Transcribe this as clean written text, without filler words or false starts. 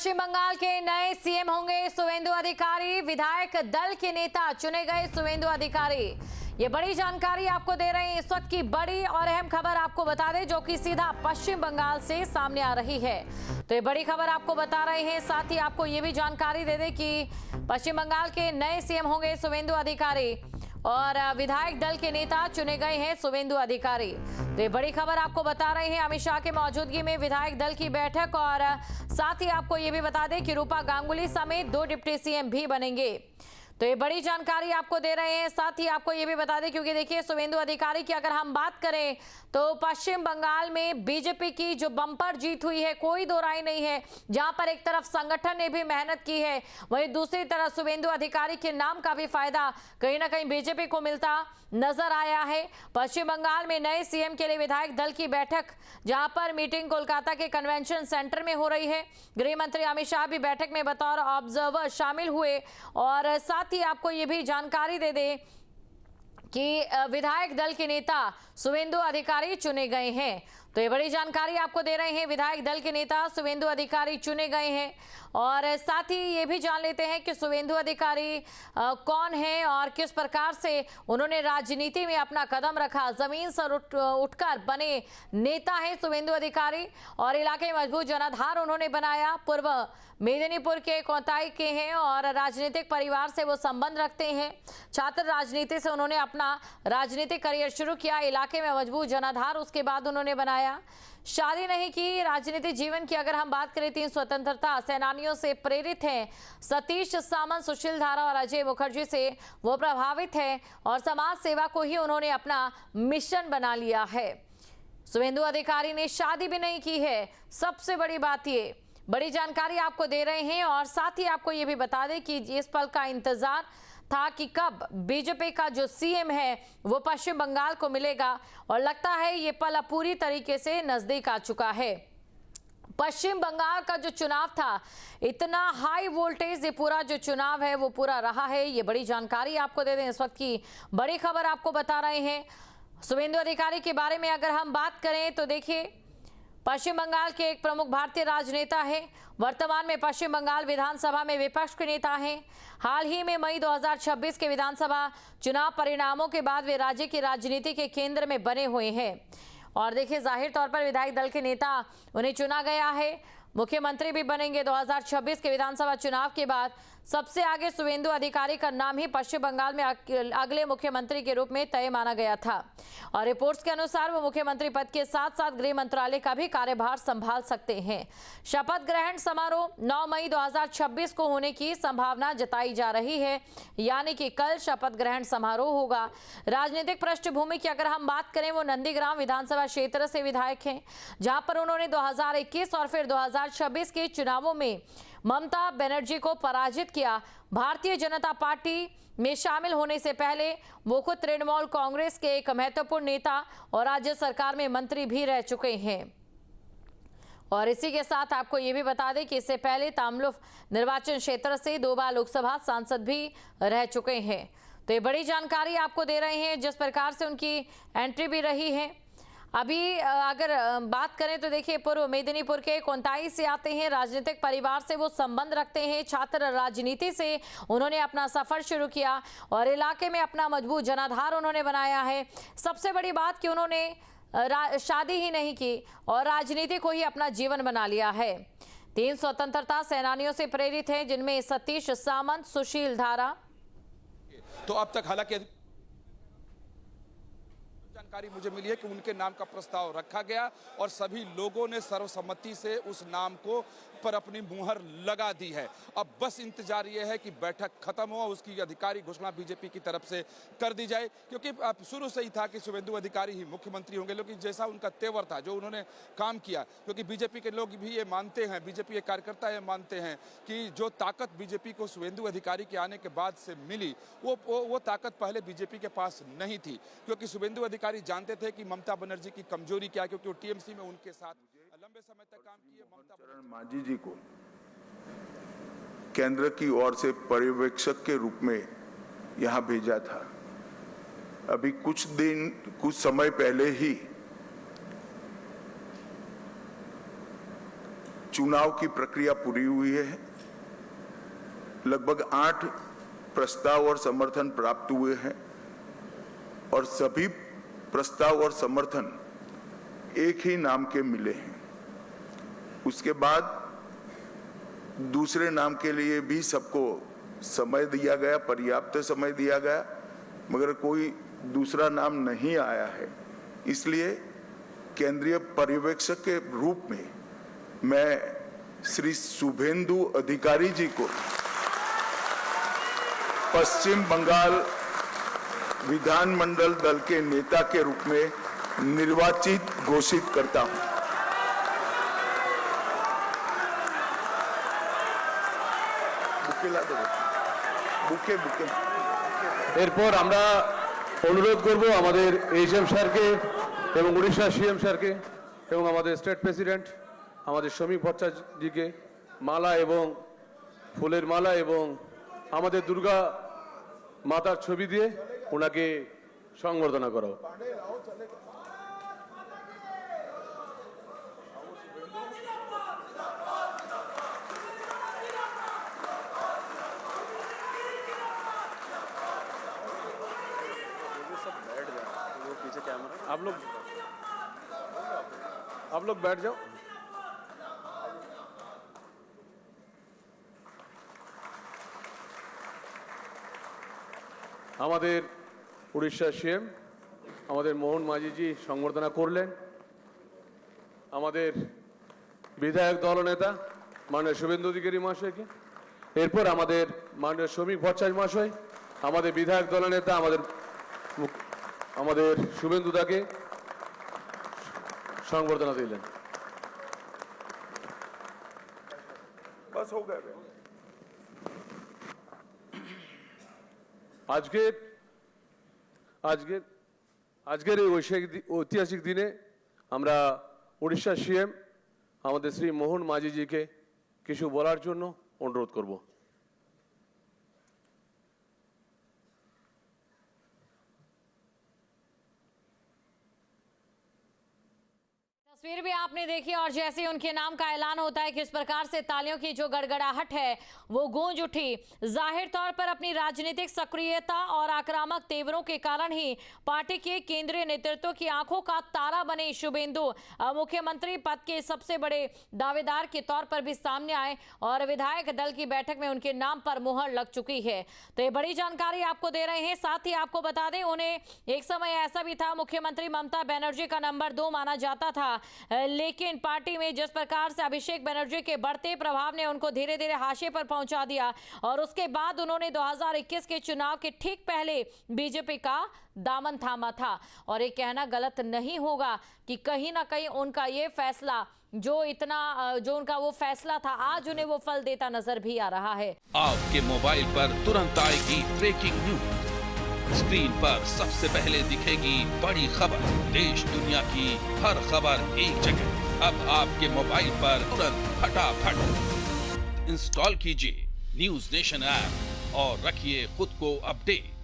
पश्चिम बंगाल के नए सीएम होंगे शुवेंदु अधिकारी। विधायक दल के नेता चुने गए शुवेंदु अधिकारी। ये बड़ी जानकारी आपको दे रहे हैं। इस वक्त की बड़ी और अहम खबर आपको बता दें, जो कि सीधा पश्चिम बंगाल से सामने आ रही है। तो ये बड़ी खबर आपको बता रहे हैं। साथ ही आपको ये भी जानकारी दे दें कि पश्चिम बंगाल के नए सीएम होंगे शुवेंदु अधिकारी और विधायक दल के नेता चुने गए हैं शुवेंदु अधिकारी। तो ये बड़ी खबर आपको बता रहे हैं। अमित शाह के मौजूदगी में विधायक दल की बैठक और साथ ही आपको ये भी बता दें कि रूपा गांगुली समेत 2 डिप्टी सीएम भी बनेंगे। तो ये बड़ी जानकारी आपको दे रहे हैं। साथ ही आपको ये भी बता दें, क्योंकि देखिए शुवेंदु अधिकारी की अगर हम बात करें तो पश्चिम बंगाल में बीजेपी की जो बम्पर जीत हुई है, कोई दो राय नहीं है। जहां पर एक तरफ संगठन ने भी मेहनत की है, वहीं दूसरी तरफ शुवेंदु अधिकारी के नाम का भी फायदा कहीं ना कहीं बीजेपी को मिलता नजर आया है। पश्चिम बंगाल में नए सीएम के लिए विधायक दल की बैठक, जहां पर मीटिंग कोलकाता के कन्वेंशन सेंटर में हो रही है। गृह मंत्री अमित शाह भी बैठक में बतौर ऑब्जर्वर शामिल हुए और साथ ही आपको ये भी जानकारी दे दें कि विधायक दल के नेता शुवेंदु अधिकारी चुने गए हैं। तो ये बड़ी जानकारी आपको दे रहे हैं। विधायक दल के नेता शुवेंदु अधिकारी चुने गए हैं और साथ ही ये भी जान लेते हैं कि शुवेंदु अधिकारी कौन है और किस प्रकार से उन्होंने राजनीति में अपना कदम रखा। जमीन से उठकर बने नेता हैं शुवेंदु अधिकारी और इलाके में मजबूत जनाधार उन्होंने बनाया। पूर्व मेदिनीपुर के कोताई के हैं और राजनीतिक परिवार से वो संबंध रखते हैं। छात्र राजनीति से उन्होंने अपना राजनीतिक करियर शुरू किया। इलाके में मजबूत जनाधार उसके बाद उन्होंने बनाया। शादी नहीं की। राजनीतिक जीवन की अगर हम बात करें, 3 स्वतंत्रता सेनानियों से प्रेरित हैं। सतीश सामंत, सुशील धारा और अजय मुखर्जी से वो प्रभावित है और समाज सेवा को ही उन्होंने अपना मिशन बना लिया है। शुवेंदु अधिकारी ने शादी भी नहीं की है। सबसे बड़ी बात, ये बड़ी जानकारी आपको दे रहे हैं और साथ ही आपको ये भी बता दें कि इस पल का इंतजार था कि कब बीजेपी का जो सीएम है वो पश्चिम बंगाल को मिलेगा और लगता है ये पल अब पूरी तरीके से नजदीक आ चुका है। पश्चिम बंगाल का जो चुनाव था, इतना हाई वोल्टेज ये पूरा जो चुनाव है वो पूरा रहा है। ये बड़ी जानकारी आपको दे दें। इस वक्त की बड़ी खबर आपको बता रहे हैं। शुवेंदु अधिकारी के बारे में अगर हम बात करें तो देखिए, पश्चिम बंगाल के एक प्रमुख भारतीय राजनेता है। वर्तमान में पश्चिम बंगाल विधानसभा में विपक्ष के नेता हैं। हाल ही में मई 2026 के विधानसभा चुनाव परिणामों के बाद वे राज्य की राजनीति के केंद्र में बने हुए हैं और देखिए जाहिर तौर पर विधायक दल के नेता उन्हें चुना गया है। मुख्यमंत्री भी बनेंगे। 2026 के विधानसभा चुनाव के बाद सबसे आगे शुवेंदु अधिकारी का नाम ही पश्चिम बंगाल में अगले मुख्यमंत्री के रूप में तय माना गया था और रिपोर्ट्स के अनुसार वो मुख्यमंत्री पद के साथ साथ गृह मंत्रालय का भी कार्यभार संभाल सकते हैं। शपथ ग्रहण समारोह 9 मई 2026 को होने की संभावना जताई जा रही है, यानी कि कल शपथ ग्रहण समारोह होगा। राजनीतिक पृष्ठभूमि की अगर हम बात करें, वो नंदीग्राम विधानसभा क्षेत्र से विधायक हैं, जहां पर उन्होंने 2021 और फिर 2026 के चुनावों में ममता बनर्जी को पराजित किया। भारतीय जनता पार्टी में शामिल होने से पहले वो खुद तृणमूल कांग्रेस के एक महत्वपूर्ण नेता और राज्य सरकार में मंत्री भी रह चुके हैं। और इसी के साथ आपको ये भी बता दें कि इससे पहले तामलुफ निर्वाचन क्षेत्र से 2 बार लोकसभा सांसद भी रह चुके हैं। तो ये बड़ी जानकारी आपको दे रहे हैं, जिस प्रकार से उनकी एंट्री भी रही है। अभी अगर बात करें तो देखिए, पूर्व मेदिनीपुर के कोंताई से आते हैं। राजनीतिक परिवार से वो संबंध रखते हैं। छात्र राजनीति से उन्होंने अपना सफर शुरू किया और इलाके में अपना मजबूत जनाधार उन्होंने बनाया है। सबसे बड़ी बात कि उन्होंने शादी ही नहीं की और राजनीति को ही अपना जीवन बना लिया है। 3 स्वतंत्रता सेनानियों से प्रेरित हैं, जिनमें सतीश सामंत, सुशील धारा। तो अब तक हालांकि जानकारी मुझे मिली है कि उनके नाम का प्रस्ताव रखा गया और सभी लोगों ने सर्वसम्मति से उस नाम को पर अपनी मुहर लगा दी है। अब बस इंतजार ये है कि बैठक खत्म हो, उसकी आधिकारिक घोषणा बीजेपी की तरफ से कर दी जाए, क्योंकि अब शुरू से ही था कि शुवेंदु अधिकारी ही मुख्यमंत्री होंगे। लेकिन जैसा उनका तेवर था, जो उन्होंने काम किया, क्योंकि बीजेपी के लोग भी ये मानते हैं, बीजेपी के कार्यकर्ता ये मानते हैं कि जो ताकत बीजेपी को शुवेंदु अधिकारी के आने के बाद से मिली, वो ताकत पहले बीजेपी के पास नहीं थी। क्योंकि शुवेंदु अधिकारी जानते थे कि ममता बनर्जी की कमजोरी क्या है, क्योंकि वो टीएमसी में उनके साथ लंबे समय तक काम किए। चरण मांझी जी को केंद्र की ओर से पर्यवेक्षक के रूप में यहां भेजा था। अभी कुछ समय पहले ही चुनाव की प्रक्रिया पूरी हुई है। लगभग 8 प्रस्ताव और समर्थन प्राप्त हुए हैं और सभी प्रस्ताव और समर्थन एक ही नाम के मिले हैं। उसके बाद दूसरे नाम के लिए भी सबको समय दिया गया, पर्याप्त समय दिया गया, मगर कोई दूसरा नाम नहीं आया है। इसलिए केंद्रीय पर्यवेक्षक के रूप में मैं श्री शुभेंदु अधिकारी जी को पश्चिम बंगाल विधानमंडल दल के नेता के रूप में निर्वाचित घोषित करता हूं। বুকে বুকে এরপর আমরা অনুরোধ করব আমাদের এইচএম স্যারকে এবং উড়িষ্যা সিএম স্যারকে এবং আমাদের স্টেট প্রেসিডেন্ট আমাদের শ্রমিক ভট্টাচার্যজিকে মালা এবং ফুলের মালা এবং আমাদের দুর্গা মাতার ছবি দিয়ে ওনাকে সংবর্ধনা করা হোক। आप लोग बैठ जाओ। আমাদের উড়িষ্যা সিএম আমাদের মোহন মাঝিজি সংবর্ধনা করলেন। আমাদের বিধায়ক দলনেতা মাননীয় শুভেন্দু অধিকারী মহাশয়কে, এরপর আমাদের মাননীয় শ্রমিক ভট্টাচার্য মহাশয় আমাদের বিধায়ক দলনেতা আমাদের শুভেন্দু দাকে সংবর্ধনা দিলেন। बस हो गया। আজকের এই ঐতিহাসিক দিনে আমরা উড়িষ্যা সিএম আমাদের শ্রী মোহন মাঝিজিকে কিছু বলার জন্য অনুরোধ করব। तस्वीर भी आपने देखी और जैसे ही उनके नाम का ऐलान होता है किस प्रकार से तालियों की जो गड़गड़ाहट है वो गूंज उठी। जाहिर तौर पर अपनी राजनीतिक सक्रियता और आक्रामक तेवरों के कारण ही पार्टी के केंद्रीय नेतृत्व की आंखों का तारा बने शुभेंदु मुख्यमंत्री पद के सबसे बड़े दावेदार के तौर पर भी सामने आए और विधायक दल की बैठक में उनके नाम पर मुहर लग चुकी है। तो ये बड़ी जानकारी आपको दे रहे हैं। साथ ही आपको बता दें उन्हें एक समय ऐसा भी था मुख्यमंत्री ममता बनर्जी का नंबर 2 माना जाता था, लेकिन पार्टी में जिस प्रकार से अभिषेक बनर्जी के बढ़ते प्रभाव ने उनको धीरे धीरे हाशिए पर पहुंचा दिया और उसके बाद उन्होंने 2021 के चुनाव के ठीक पहले बीजेपी का दामन थामा था। और ये कहना गलत नहीं होगा कि कहीं ना कहीं उनका ये फैसला जो उनका वो फैसला था आज उन्हें वो फल देता नजर भी आ रहा है। आपके मोबाइल पर तुरंत आएगी ब्रेकिंग न्यूज, स्क्रीन पर सबसे पहले दिखेगी बड़ी खबर, देश दुनिया की हर खबर एक जगह। अब आपके मोबाइल पर तुरंत फटाफट इंस्टॉल कीजिए न्यूज नेशन ऐप और रखिए खुद को अपडेट।